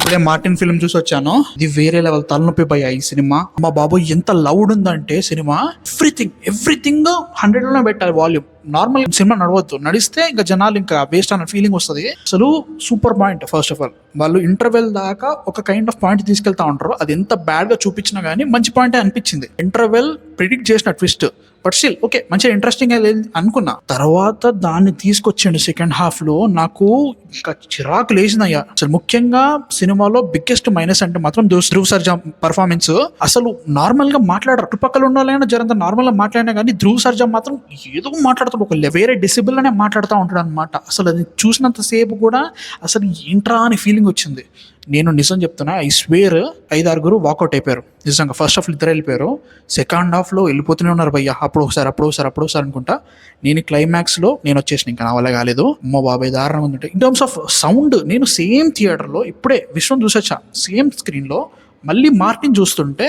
ఇప్పుడే Martin film చూసి వచ్చాను. ఇది వేరే లెవెల్ తలనొప్పి భయ్యా ఈ సినిమా. అమ్మ బాబు ఎంత లౌడ్ ఉందంటే సినిమా ఎవ్రీథింగ్ 100 లోనే పెట్టాలి వాల్యూమ్. నార్మల్ సినిమా నడవద్దు, నడిస్తే ఇంకా జనాలు ఇంకా వేస్ట్ అన్న ఫీలింగ్ వస్తుంది. అసలు super point. First of all వాళ్ళు ఇంటర్వెల్ దాకా ఒక కైండ్ ఆఫ్ పాయింట్ తీసుకెళ్తా ఉంటారు. అది ఎంత బ్యాడ్ గా చూపించినా గానీ మంచి పాయింటే అనిపించింది. ఇంటర్వెల్ ప్రిడిక్ట్ చేసిన ట్విస్ట్, బట్ స్టిల్ ఓకే మంచిగా ఇంట్రెస్టింగ్ అనుకున్నా. తర్వాత దాన్ని తీసుకొచ్చిండు సెకండ్ హాఫ్ లో. నాకు ఇంకా చిరాకు లేచిందయ్యా. అసలు ముఖ్యంగా సినిమాలో బిగ్గెస్ట్ మైనస్ అంటే మాత్రం ధ్రువ్ సర్జా పర్ఫార్మెన్స్. అసలు నార్మల్ గా మాట్లాడరు, చుట్టుపక్కల ఉన్న వాళ్ళైనా జరంత నార్మల్ గా మాట్లాడినా కానీ ధ్రువ్ సర్జా మాత్రం ఏదో మాట్లాడతాడు, ఒక వేరే డిసిబుల్ అనే మాట్లాడుతూ ఉంటాడు అనమాట. అసలు అది చూసినంత సేపు కూడా అసలు ఏంట్రా అని ఫీలింగ్ వచ్చింది. నేను నిజం చెప్తున్నా, ఐ స్వేర్ 5-6 వాకౌట్ అయిపోయారు నిజంగా. ఫస్ట్ హాఫ్ 2 వెళ్ళిపోయారు, సెకండ్ హాఫ్ లో వెళ్ళిపోతూనే ఉన్నారు భయ్య. అప్పుడు ఒకసారి అనుకుంటా. నేను క్లైమాక్స్ లో నేను వచ్చేసిన, ఇంకా నా వల్ల కాలేదు. అమ్మో బాబాయ్ దారుణం ఉందంటే. ఇన్ టర్మ్స్ ఆఫ్ సౌండ్ నేను సేమ్ థియేటర్లో ఇప్పుడే విశ్వం చూసొచ్చా, సేమ్ స్క్రీన్ లో మళ్ళీ మార్టిన్ చూస్తుంటే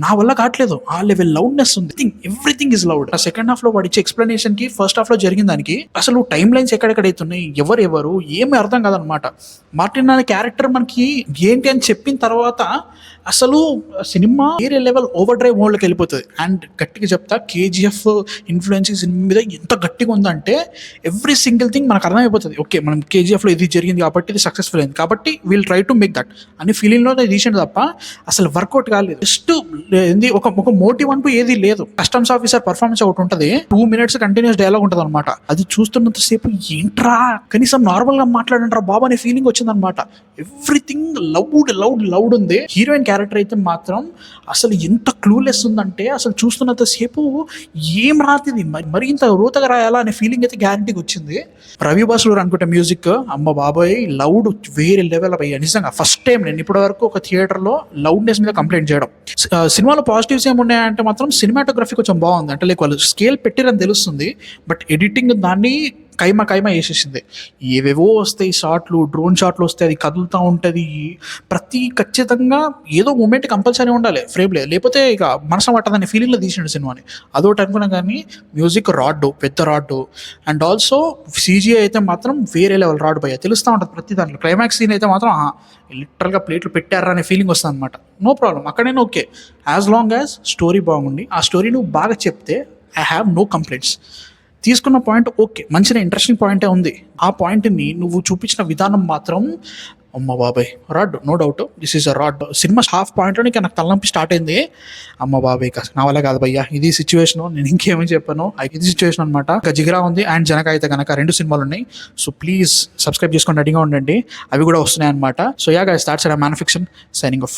నా వల్ల కావట్లేదు. ఆ లెవెల్ లౌడ్నెస్ ఉంది. Everything is loud. ఆ సెకండ్ హాఫ్ లో వాడి ఇచ్చే ఎక్స్ప్లెనేషన్ కి ఫస్ట్ హాఫ్ లో జరిగిన దానికి అసలు టైం లైన్స్ ఎక్కడెక్కడైతున్నాయి, ఎవరు ఏమి అర్థం కాదనమాట. మార్టిన్ అనే క్యారెక్టర్ మనకి ఏంటి అని చెప్పిన తర్వాత అసలు సినిమా వేరే లెవెల్ ఓవర్ డ్రైవ్ మోడ్లోకి వెళ్ళిపోతుంది. అండ్ గట్టిగా చెప్తా, కేజీఎఫ్ ఇన్ఫ్లుయెన్స్ సినిమా మీద ఎంత గట్టిగా ఉందంటే ఎవ్రీ సింగిల్ థింగ్ మనకు అర్థమైపోతుంది. ఓకే మనం కేజీఎఫ్ లో ఇది జరిగింది కాబట్టి ఇది సక్సెస్ఫుల్ అయింది కాబట్టి we'll try to make that అని ఫీలింగ్ లో తీసిండు తప్ప అసలు వర్కౌట్ కాలేదు. జస్ట్ ఒక మోటివ్ అంటూ ఏది లేదు. కస్టమ్స్ ఆఫీసర్ పర్ఫార్మెన్స్ ఒకటి ఉంటుంది, 2 minutes కంటిన్యూస్ డైలాగ్ ఉంటుంది అనమాట. అది చూస్తున్నంత సేపు ఏంట్రా కనీసం నార్మల్ గా మాట్లాడంటారా బాబా అనే ఫీలింగ్ వచ్చింది అనమాట. ఎవ్రీథింగ్ లౌడ్ ఉంది. హీరోయిన్ క్యారెక్టర్ అయితే మాత్రం అసలు ఎంత క్లూలెస్ ఉందంటే అసలు చూస్తున్నంత సేపు ఏం రాతిది మరి ఇంత రోతగా రాయాలా అనే ఫీలింగ్ అయితే గ్యారంటీగా వచ్చింది. రవి బాసులు అనుకుంటే మ్యూజిక్ అమ్మ బాబాయ్ లౌడ్ వేరే లెవెల్ అయ్యా నిజంగా. ఫస్ట్ టైం నేను ఇప్పటి వరకు ఒక థియేటర్ లో లౌడ్నెస్ మీద కంప్లైంట్ చేయడం. సినిమాలో పాజిటివ్స్ ఏమున్నాయంటే మాత్రం సినిమాటోగ్రఫీ కొంచెం బాగుంది, అంటే లైక్ వాళ్ళు స్కేల్ పెట్టిరని తెలుస్తుంది. బట్ ఎడిటింగ్ దాన్ని కైమా వేసేసింది. ఏవేవో వస్తాయి షాట్లు, డ్రోన్ షాట్లు వస్తాయి, అది కదులుతూ ఉంటుంది. ఖచ్చితంగా ఏదో మూమెంట్ కంపల్సరీ ఉండాలి ఫ్రేమ్లో, లేకపోతే ఇక మనసు పట్టదనే ఫీలింగ్లో తీసిండు సినిమాని. అదొకటి అనుకున్నా కానీ మ్యూజిక్ పెద్ద రాడ్డు. అండ్ ఆల్సో సీజీఐ అయితే మాత్రం వేరే లెవెల్ రాడ్ భయ్య, తెలుస్తూ ఉంటుంది ప్రతి దాంట్లో. క్లైమాక్స్ సీన్ అయితే మాత్రం లిటరల్గా ప్లేట్లు పెట్టారా అనే ఫీలింగ్ వస్తుంది అనమాట. నో ప్రాబ్లం, అక్కడైనా okay, as long as story బాగుండి ఆ స్టోరీ నువ్వు బాగా చెప్తే ఐ హ్యావ్ నో కంప్లైంట్స్. తీసుకున్న పాయింట్ ఓకే, మంచిగా ఇంట్రెస్టింగ్ పాయింటే ఉంది. ఆ పాయింట్ని నువ్వు చూపించిన విధానం మాత్రం అమ్మ బాబాయ్ rod, no doubt this is a rod. Cinema half పాయింట్లో నాకు తలనొప్పి స్టార్ట్ అయింది. అమ్మ బాబాయ్ నా వల్ల కాదు భయ్యా, ఇది సిచ్యువేషన్. నేను ఇంకేమీ చెప్పాను, ఇది సిచ్యువేషన్ అనమాట. ఇంకా జిగిరా ఉంది అండ్ జనక అయితే కనుక 2 సినిమాలు ఉన్నాయి. సో ప్లీజ్ సబ్స్క్రైబ్ చేసుకొని రెడీగా ఉండండి, అవి కూడా వస్తున్నాయి అనమాట. So yeah guys, that's man fiction signing off.